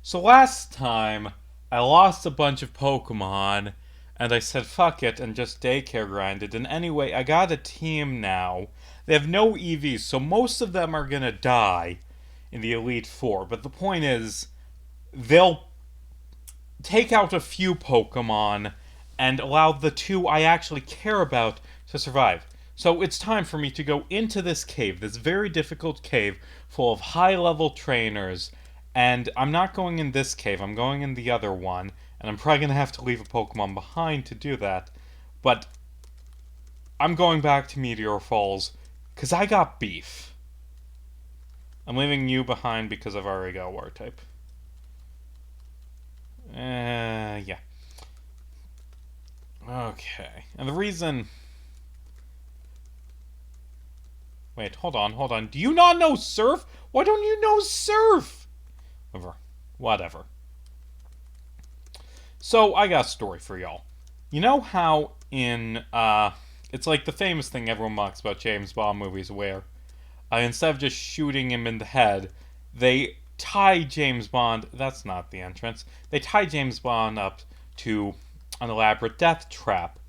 So last time, I lost a bunch of Pokemon, and I said fuck it and just daycare grinded. And anyway, I got a team now. They have no EVs, so most of them are gonna die in the Elite Four. But the point is, they'll take out a few Pokemon and allow the two I actually care about to survive. So it's time for me to go into this cave, this very difficult cave full of high level trainers. And I'm not going in this cave, I'm going in the other one. And I'm probably going to have to leave a Pokemon behind to do that. But I'm going back to Meteor Falls because I got beef. I'm leaving you behind because I've already got a War type. Yeah. Okay. And the reason. Wait, hold on, hold on. Do you not know Surf? Why don't you know Surf? Whatever. So, I got a story for y'all. You know how it's like the famous thing everyone mocks about James Bond movies where instead of just shooting him in the head, they tie James Bond. That's not the entrance. They tie James Bond up to an elaborate death trap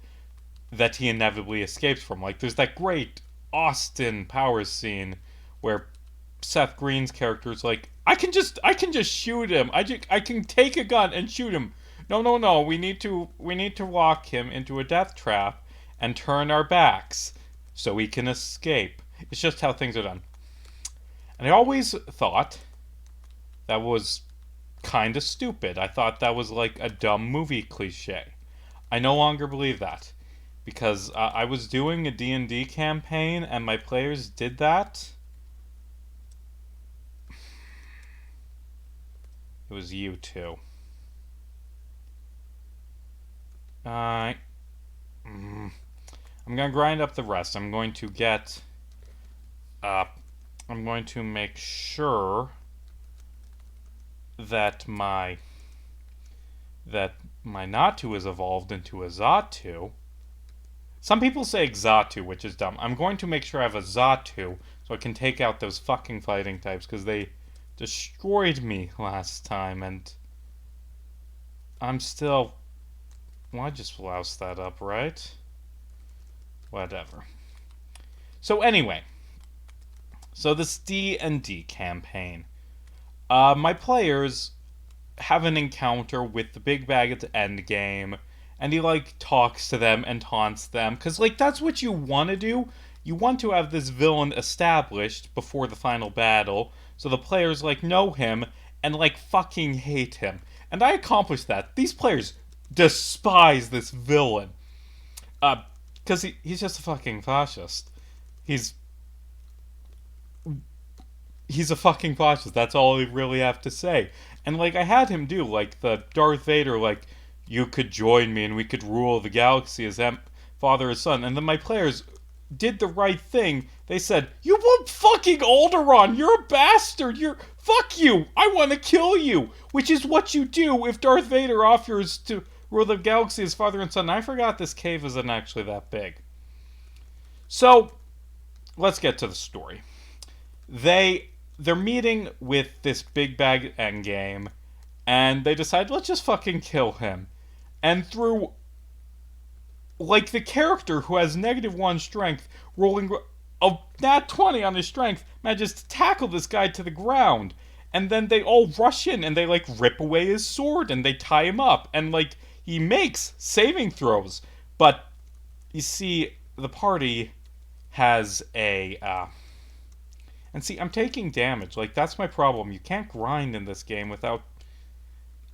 that he inevitably escapes from. Like, there's that great Austin Powers scene where Seth Green's character is like, I can just shoot him. I can take a gun and shoot him. No, no, no. We need to lock him into a death trap and turn our backs so he can escape. It's just how things are done. And I always thought that was kind of stupid. I thought that was like a dumb movie cliche. I no longer believe that because I was doing a D&D campaign and my players did that. It was you too. Uh, I'm gonna grind up the rest. I'm going to get. I'm going to make sure that my Natu is evolved into a Zatu. Some people say Xatu, which is dumb. I'm going to make sure I have a Zatu so I can take out those fucking fighting types because they destroyed me last time and I'm still. Well, I just loused that up, right? Whatever. So anyway, so this D&D campaign. My players have an encounter with the big bag at the end game, and he like talks to them and taunts them because like that's what you want to do. You want to have this villain established before the final battle, so the players like know him and like fucking hate him. And I accomplished that. These players despise this villain, because he's just a fucking fascist. He's he's a fucking fascist. That's all I really have to say. And like I had him do like the Darth Vader, like you could join me and we could rule the galaxy as father and son. And then my players did the right thing. They said, "You want fucking Alderaan? You're a bastard. You're fuck you. I want to kill you." Which is what you do if Darth Vader offers to rule the galaxy as father and son. I forgot this cave isn't actually that big. So let's get to the story. They're meeting with this big bag endgame, and they decide let's just fucking kill him. And through like the character who has -1 strength, rolling a nat 20 on his strength, manages to tackle this guy to the ground. And then they all rush in and they like rip away his sword and they tie him up. And like he makes saving throws. But you see, the party has a and see, I'm taking damage. Like, that's my problem. You can't grind in this game without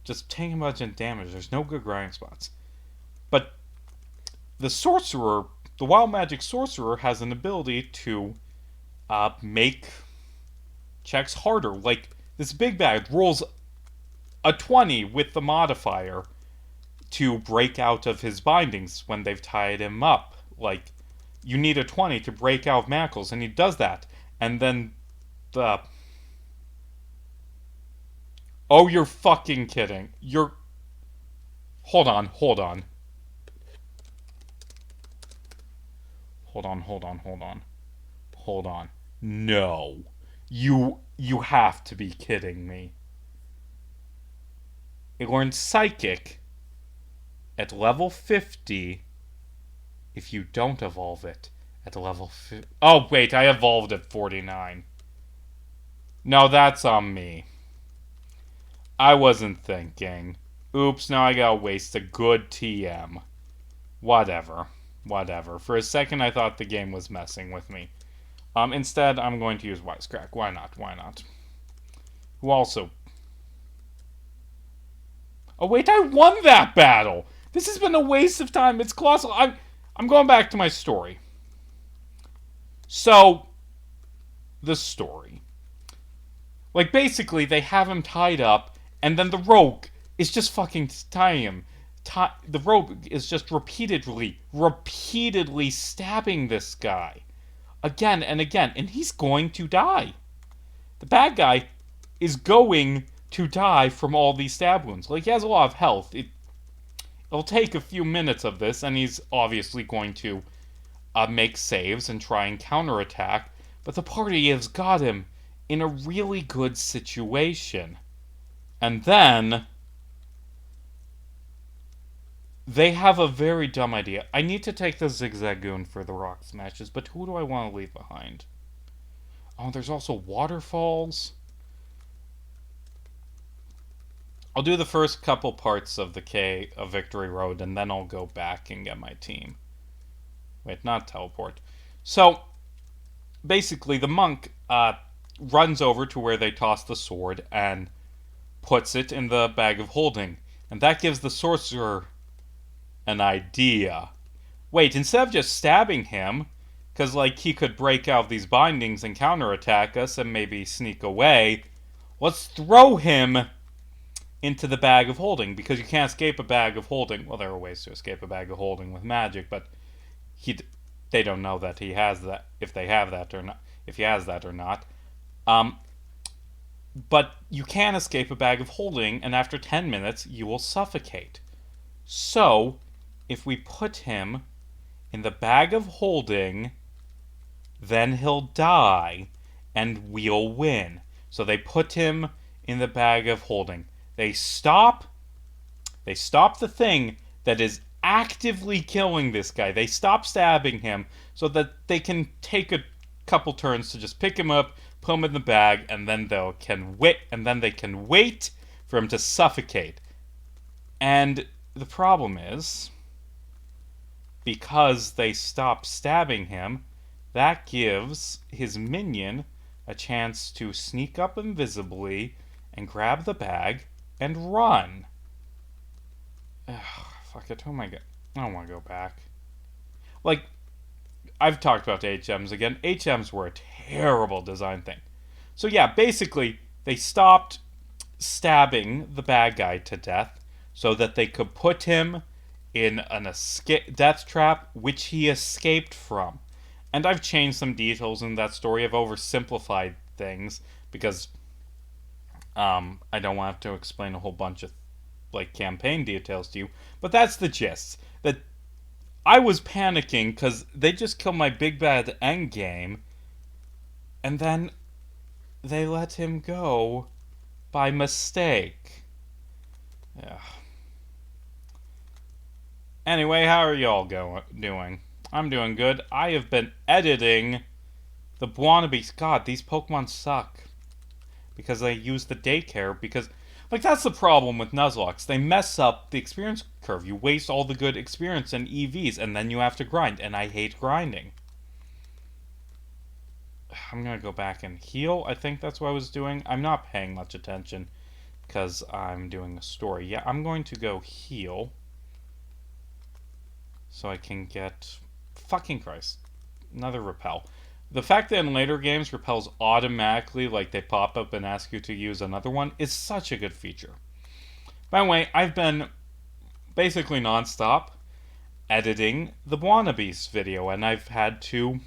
just taking a bunch of damage. There's no good grinding spots. But the sorcerer, the wild magic sorcerer, has an ability to make checks harder. Like, this big bag rolls a 20 with the modifier to break out of his bindings when they've tied him up. Like, you need a 20 to break out of manacles, and he does that. And then the. Oh, you're fucking kidding. You're. Hold on, hold on. Hold on, hold on, hold on. Hold on. No. You have to be kidding me. It learns Psychic at level 50 if you don't evolve it at level 50. Oh, wait, I evolved at 49. No, that's on me. I wasn't thinking. Oops, now I gotta waste a good TM. Whatever. Whatever. For a second, I thought the game was messing with me. Instead, I'm going to use Wisecrack. Why not? Why not? Who also... Oh, wait, I won that battle! This has been a waste of time. It's colossal. I'm going back to my story. So, the story. Like, basically, they have him tied up, and then the rogue is just fucking tying him. The rogue is just repeatedly stabbing this guy. Again and again, and he's going to die. The bad guy is going to die from all these stab wounds. Like, he has a lot of health. It'll take a few minutes of this, and he's obviously going to make saves and try and counterattack, but the party has got him in a really good situation. And then they have a very dumb idea. I need to take the Zigzagoon for the rock smashes, but who do I want to leave behind? Oh, there's also waterfalls. I'll do the first couple parts of of Victory Road, and then I'll go back and get my team. Wait, not teleport. So, basically, the monk runs over to where they toss the sword and puts it in the bag of holding. And that gives the sorcerer an idea. Wait, instead of just stabbing him, because, like, he could break out these bindings and counterattack us and maybe sneak away, let's throw him into the bag of holding, because you can't escape a bag of holding. Well, there are ways to escape a bag of holding with magic, but they don't know that he has that, if they have that or not, if he has that or not. But you can escape a bag of holding, and after 10 minutes, you will suffocate. So, if we put him in the bag of holding, then he'll die, and we'll win. So they put him in the bag of holding. They stop the thing that is actively killing this guy. They stop stabbing him so that they can take a couple turns to just pick him up, put him in the bag, and then they can wait for him to suffocate. And the problem is, because they stop stabbing him, that gives his minion a chance to sneak up invisibly and grab the bag and run. Ugh, fuck it, who am I going? I don't want to go back. Like, I've talked about HMs again. HMs were a terrible design thing. So yeah, basically, they stopped stabbing the bad guy to death so that they could put him in an death trap, which he escaped from. And I've changed some details in that story. I've oversimplified things because I don't want to explain a whole bunch of like campaign details to you. But that's the gist. That I was panicking because they just killed my big bad endgame, and then they let him go by mistake. Yeah. Anyway, how are y'all doing? I'm doing good. I have been editing the wannabes. God, these Pokemon suck. Because they use the daycare, because... Like, that's the problem with Nuzlocke. They mess up the experience curve. You waste all the good experience in EVs, and then you have to grind, and I hate grinding. I'm gonna go back and heal. I think that's what I was doing. I'm not paying much attention, because I'm doing a story. Yeah, I'm going to go heal. So I can get... Fucking Christ. Another repel. The fact that in later games repels automatically, like they pop up and ask you to use another one, is such a good feature. By the way, I've been basically non-stop editing the wannabes video, and I've had to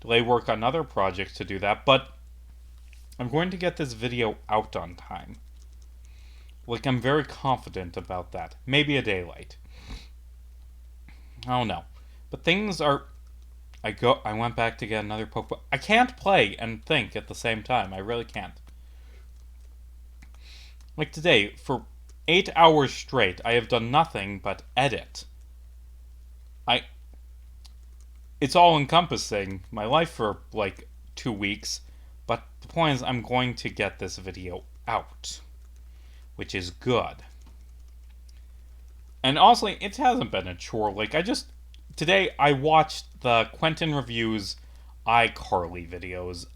delay work on other projects to do that, but I'm going to get this video out on time. Like, I'm very confident about that. Maybe a day late. I don't know. But things are... I went back to get another Pokemon. I can't play and think at the same time. I really can't. Like today, for 8 hours straight, I have done nothing but edit. I It's all encompassing my life for like 2 weeks, but the point is I'm going to get this video out, which is good. And honestly, it hasn't been a chore. Like, today I watched the Quentin Reviews iCarly videos.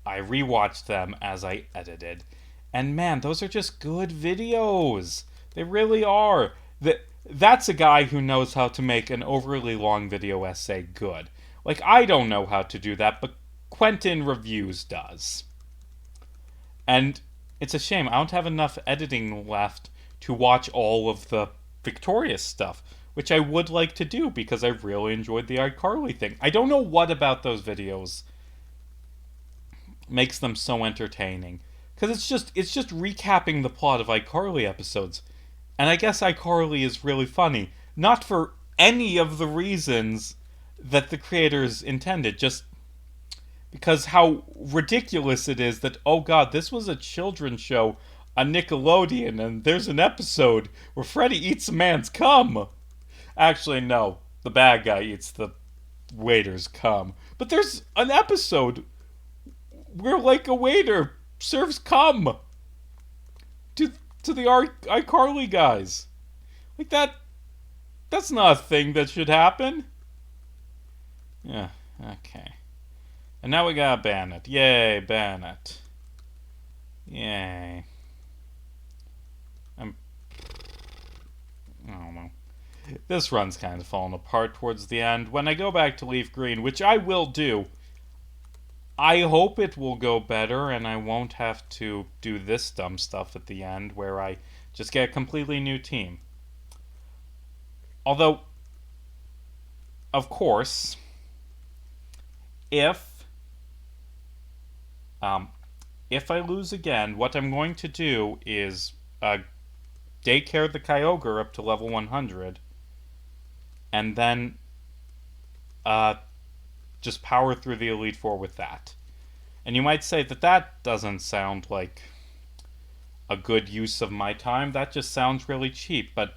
I rewatched them as I edited. And man, those are just good videos. They really are. That's a guy who knows how to make an overly long video essay good. Like, I don't know how to do that, but Quentin Reviews does. And it's a shame. I don't have enough editing left to watch all of the Victorious stuff, which I would like to do because I really enjoyed the iCarly thing. I don't know what about those videos makes them so entertaining, because it's just recapping the plot of iCarly episodes. And I guess iCarly is really funny, not for any of the reasons that the creators intended, just because how ridiculous it is that, oh god, this was a children's show on Nickelodeon, and there's an episode where Freddy eats a man's cum. Actually, no, the bad guy eats the waiter's cum. But there's an episode where, like, a waiter serves cum to the iCarly guys. Like, that's not a thing that should happen. Yeah, okay. And now we gotta ban it. Yay, ban it. Yay. I don't know. This run's kind of falling apart towards the end. When I go back to Leaf Green, which I will do, I hope it will go better and I won't have to do this dumb stuff at the end where I just get a completely new team. Although, of course, if I lose again, what I'm going to do is daycare the Kyogre up to level 100, and then just power through the Elite Four with that. And you might say that doesn't sound like a good use of my time. That just sounds really cheap, but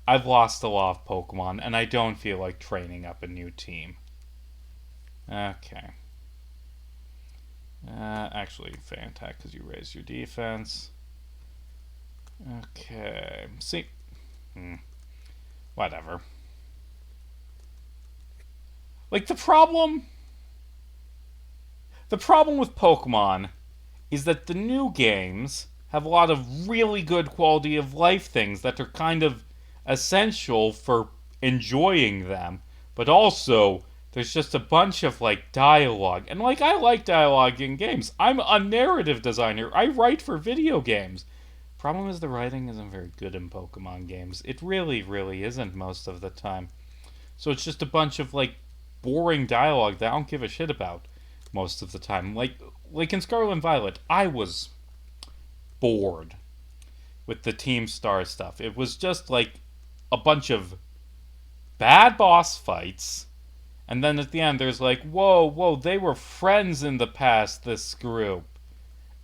I've lost a lot of Pokemon, and I don't feel like training up a new team. Okay. Actually, Fantac, because you raised your defense. Okay. See? Whatever. Like, the problem with Pokemon is that the new games have a lot of really good quality of life things that are kind of essential for enjoying them, but also there's just a bunch of, like, dialogue. And, like, I like dialogue in games. I'm a narrative designer. I write for video games. Problem is the writing isn't very good in Pokemon games. It really, really isn't most of the time. So it's just a bunch of, like, boring dialogue that I don't give a shit about most of the time. Like in Scarlet and Violet, I was bored with the Team Star stuff. It was just, like, a bunch of bad boss fights. And then at the end, there's like, whoa, they were friends in the past, this group.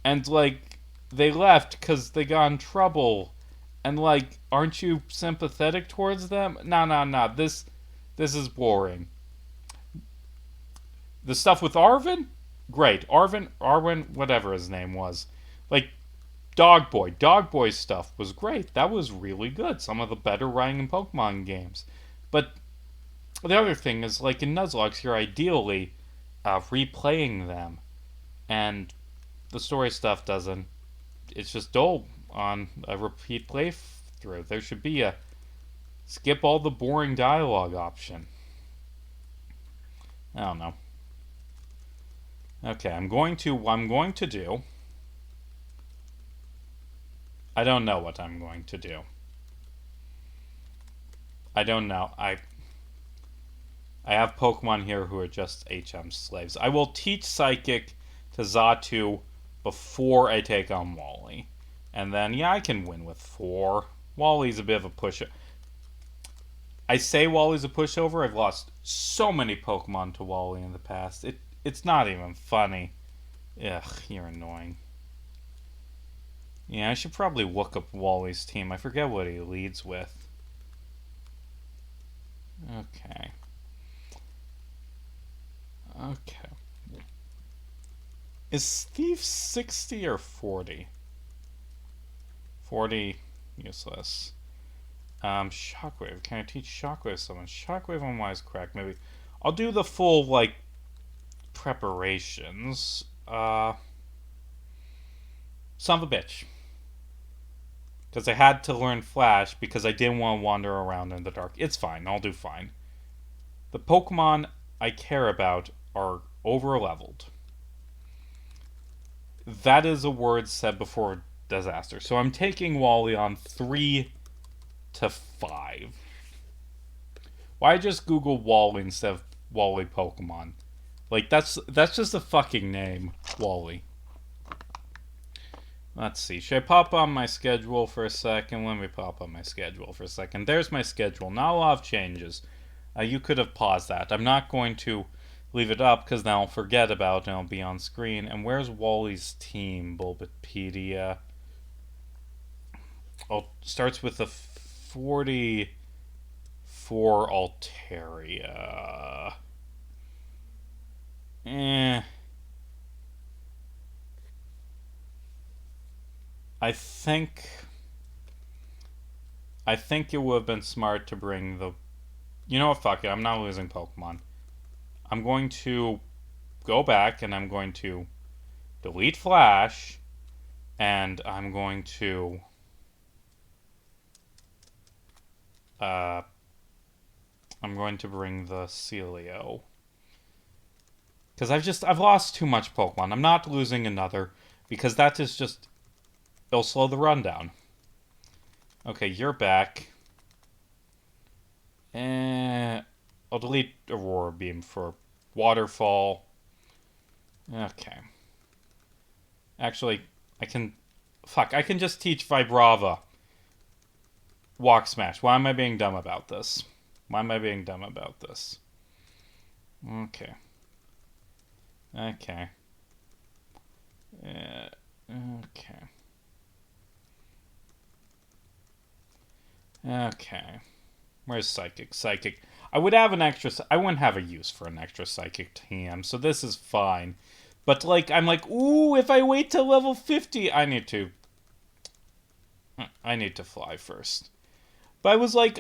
And, like, they left because they got in trouble. And, like, aren't you sympathetic towards them? No. This is boring. The stuff with Arwen? Great. Arwen, whatever his name was. Like, Dog Boy's stuff was great. That was really good. Some of the better writing in Pokemon games. But the other thing is, like, in Nuzlocke, you're ideally replaying them. And the story stuff doesn't. It's just dull on a repeat playthrough. There should be a skip all the boring dialogue option. I don't know. Okay, I'm going to do. I don't know what I'm going to do. I don't know. I have Pokemon here who are just HM slaves. I will teach Psychic to Xatu before I take on Wally. And then, yeah, I can win with 4. Wally's a bit of a pushover. I say Wally's a pushover. I've lost so many Pokemon to Wally in the past. It's not even funny. Ugh, you're annoying. Yeah, I should probably look up Wally's team. I forget what he leads with. Okay. Okay. Is Steve 60 or 40? 40, useless. Shockwave. Can I teach Shockwave someone? Shockwave on Wisecrack, maybe. I'll do the full, like, preparations. Son of a bitch. Because I had to learn Flash because I didn't want to wander around in the dark. It's fine. I'll do fine. The Pokemon I care about are over-leveled. That is a word said before disaster. So I'm taking Wally on 3 to 5. Why just Google Wally instead of Wally Pokemon? Like, that's just a fucking name. Wally. Let's see. Should I pop on my schedule for a second? Let me pop on my schedule for a second. There's my schedule. Not a lot of changes. You could have paused that. I'm not going to leave it up because then I'll forget about it and it'll be on screen. And where's Wally's team, Bulbapedia? Oh, starts with a 44 Altaria. I think it would have been smart to bring the... You know what, fuck it, I'm not losing Pokemon. I'm going to go back and I'm going to delete Flash and I'm going to I'm going to bring the Celio. Because I've lost too much Pokemon. I'm not losing another because that is just... It'll slow the run down. Okay, you're back. I'll delete Aurora Beam for Waterfall. Okay. Actually, I can just teach Vibrava Walk Smash. Why am I being dumb about this? Okay. Okay. Okay. Okay. Where's Psychic? Psychic. I wouldn't have a use for an extra Psychic TM, so this is fine. But, like, I'm like, ooh, if I wait till level 50, I need to fly first. But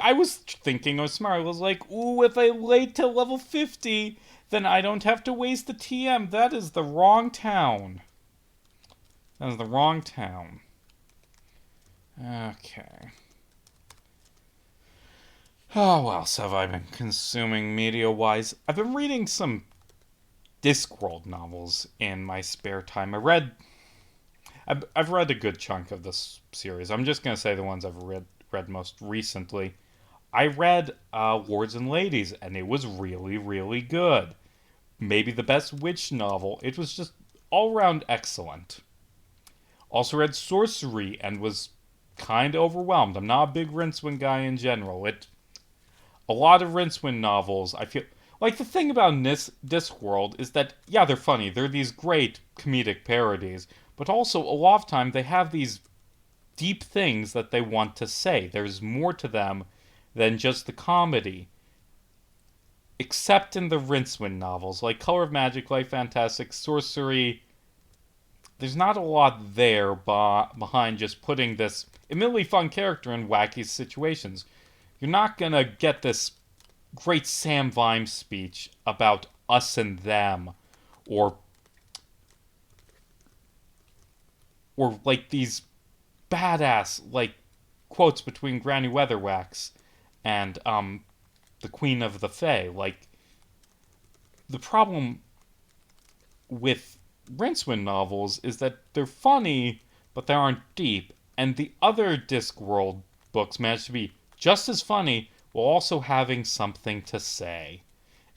I was thinking I was smart. I was like, ooh, if I wait till level 50, then I don't have to waste the TM. That is the wrong town. Okay. Oh, what else have I been consuming media-wise? I've been reading some Discworld novels in my spare time. I've read a good chunk of this series. I'm just going to say the ones I've read most recently. I read Lords and Ladies, and it was really, really good. Maybe the best witch novel. It was just all-around excellent. Also read Sorcery, and was kind of overwhelmed. I'm not a big Rincewind guy in general. A lot of Rincewind novels, I feel... Like, the thing about Discworld is that, yeah, they're funny. They're these great comedic parodies. But also, a lot of time, they have these deep things that they want to say. There's more to them than just the comedy. Except in the Rincewind novels. Like Color of Magic, Light Fantastic, Sorcery... There's not a lot there behind just putting this admittedly fun character in wacky situations. You're not gonna get this great Sam Vimes speech about us and them, or like these badass like quotes between Granny Weatherwax and the Queen of the Fae. Like, the problem with Rincewind novels is that they're funny, but they aren't deep, and the other Discworld books manage to be just as funny while also having something to say.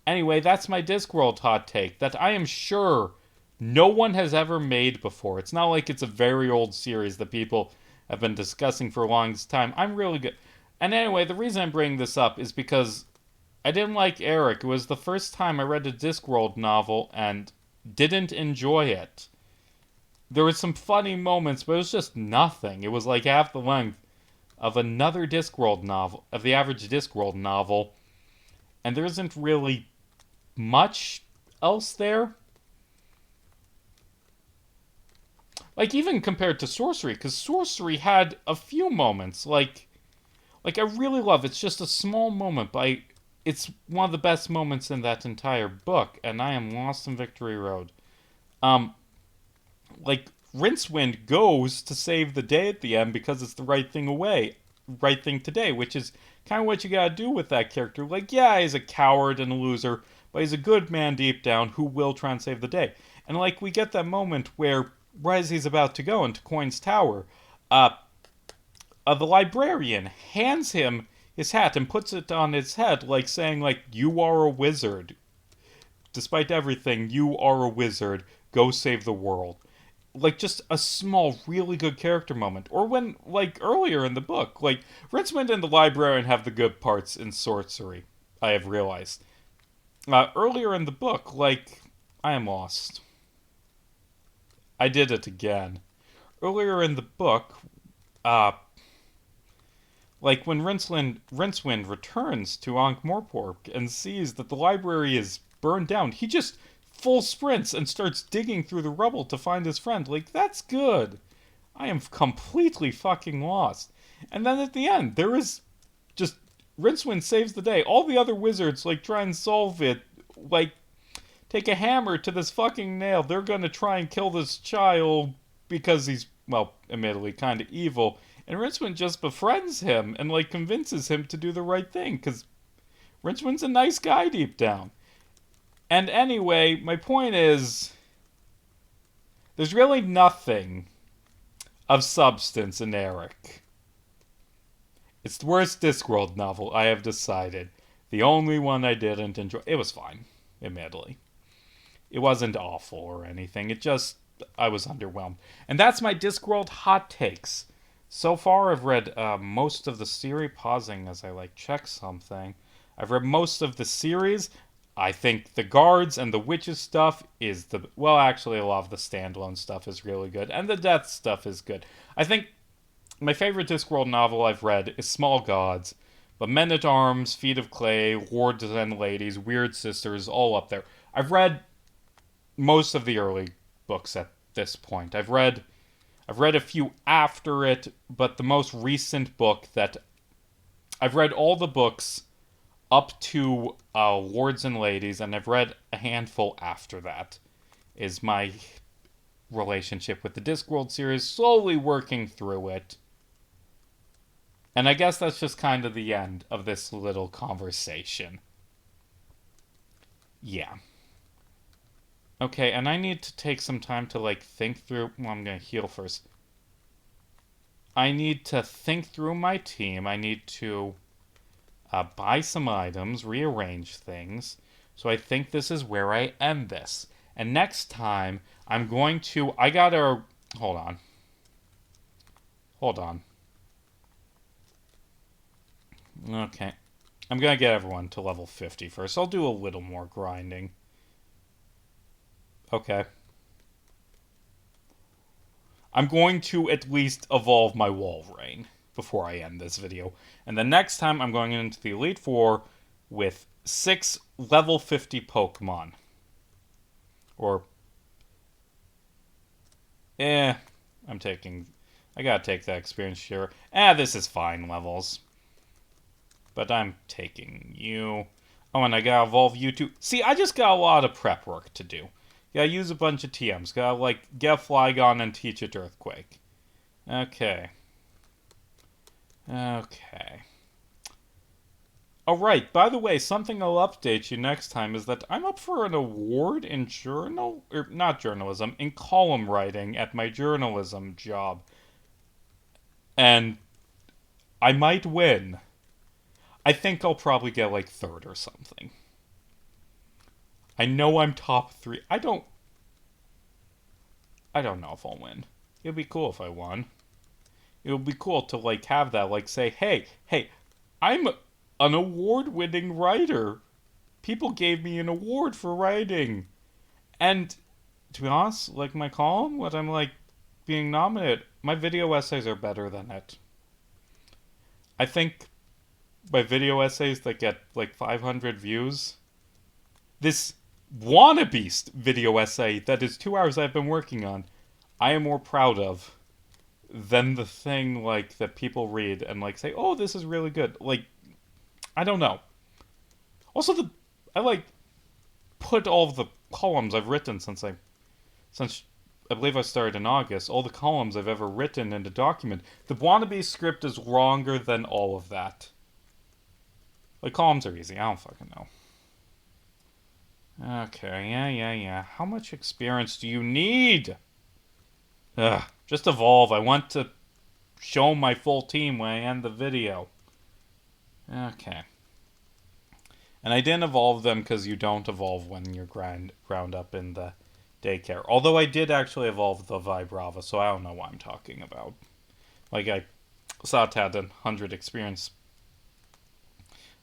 Anyway, that's my Discworld hot take that I am sure no one has ever made before. It's not like it's a very old series that people have been discussing for a long time. I'm really good. And anyway, the reason I'm bringing this up is because I didn't like Eric. It was the first time I read a Discworld novel and didn't enjoy it. there was some funny moments, but it was just nothing. It was like half the length of another Discworld novel, of the average Discworld novel, and there isn't really much else there. Like even compared to Sorcery, because Sorcery had a few moments. Like I really love. It's just a small moment, but it's one of the best moments in that entire book, and I am lost in Victory Road. Um, like Rincewind goes to save the day at the end because it's the right thing today, which is kind of what you gotta do with that character. Like, yeah, he's a coward and a loser, but he's a good man deep down who will try and save the day. And like we get that moment where right as he's about to go into Coin's Tower, uh, the librarian hands him his hat and puts it on his head, like saying, like, you are a wizard. Despite everything, you are a wizard. Go save the world. Like, just a small, really good character moment. Or when, like, earlier in the book, like, Rincewind and the librarian have the good parts in Sorcery, I have realized. Earlier in the book, like, I am lost. I did it again. Earlier in the book, uh, like when Rincewind returns to Ankh-Morpork and sees that the library is burned down, he just full sprints and starts digging through the rubble to find his friend. Like, that's good. I am completely fucking lost. And then at the end, there is just Rincewind saves the day. All the other wizards, like, try and solve it. Like, take a hammer to this fucking nail. They're gonna try and kill this child because he's, well, admittedly kind of evil. And Rincewind just befriends him and, like, convinces him to do the right thing because Rincewind's a nice guy deep down. And anyway, my point is, there's really nothing of substance in Eric. It's the worst Discworld novel, I have decided. The only one I didn't enjoy. It was fine, admittedly. It wasn't awful or anything. It just, I was underwhelmed. And that's my Discworld hot takes. So far, I've read most of the series, pausing as I, like, check something. I've read most of the series. I think the guards and the witches stuff is the... Well, actually, a lot of the standalone stuff is really good. And the death stuff is good. I think my favorite Discworld novel I've read is Small Gods. But Men-at-Arms, Feet of Clay, Lords and Ladies, Weird Sisters, all up there. I've read most of the early books at this point. I've read a few after it, but the most recent book that... I've read all the books up to Lords and Ladies, and I've read a handful after that, is my relationship with the Discworld series, slowly working through it. And I guess that's just kind of the end of this little conversation. Yeah. Okay, and I need to take some time to, like, think through... Well, I'm gonna heal first. I need to think through my team. I need to buy some items, rearrange things. So I think this is where I end this. And next time, I'm going to... I gotta... Hold on. Hold on. Okay. I'm gonna get everyone to level 50 first. I'll do a little more grinding. Okay. I'm going to at least evolve my Walrein before I end this video. And the next time I'm going into the Elite Four with 6 level 50 Pokemon. Or... I gotta take that experience share. This is fine levels. But I'm taking you. Oh, and I gotta evolve you too. See, I just got a lot of prep work to do. Gotta use a bunch of TMs. Gotta, like, get Flygon and teach it Earthquake. Okay. Okay. Alright, by the way, something I'll update you next time is that I'm up for an award in not journalism, in column writing at my journalism job. And I might win. I think I'll probably get, like, 3rd or something. I know I'm top 3. I don't know if I'll win. It would be cool if I won. It would be cool to, like, have that, like, say, hey, I'm an award-winning writer. People gave me an award for writing. And, to be honest, like, my column, what I'm, like, being nominated. My video essays are better than it. I think my video essays that get like 500 views, this wannabe video essay that is 2 hours I've been working on, I am more proud of than the thing like that people read and like say, "Oh, this is really good." Like, I don't know. Also, I like put all of the columns I've written since I believe I started in August. All the columns I've ever written in the document. The wannabe script is longer than all of that. Like, columns are easy. I don't fucking know. Okay, yeah. How much experience do you need? Ugh, just evolve. I want to show my full team when I end the video. Okay. And I didn't evolve them because you don't evolve when you're ground up in the daycare. Although I did actually evolve the Vibrava, so I don't know what I'm talking about. Like, I saw it had 100 experience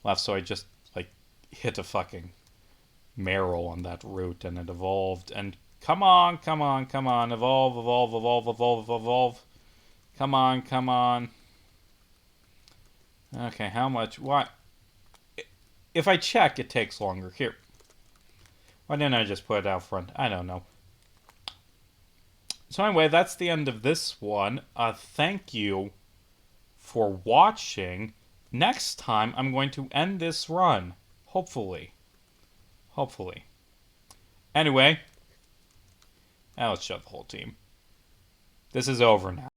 left, so I just, like, hit a fucking Meryl on that route, and it evolved. And come on. Evolve. Come on. Okay, how much? What? If I check, it takes longer. Here. Why didn't I just put it out front? I don't know. So anyway, that's the end of this one. Thank you for watching. Next time, I'm going to end this run. Hopefully. Anyway, now let's shut the whole team. This is over now.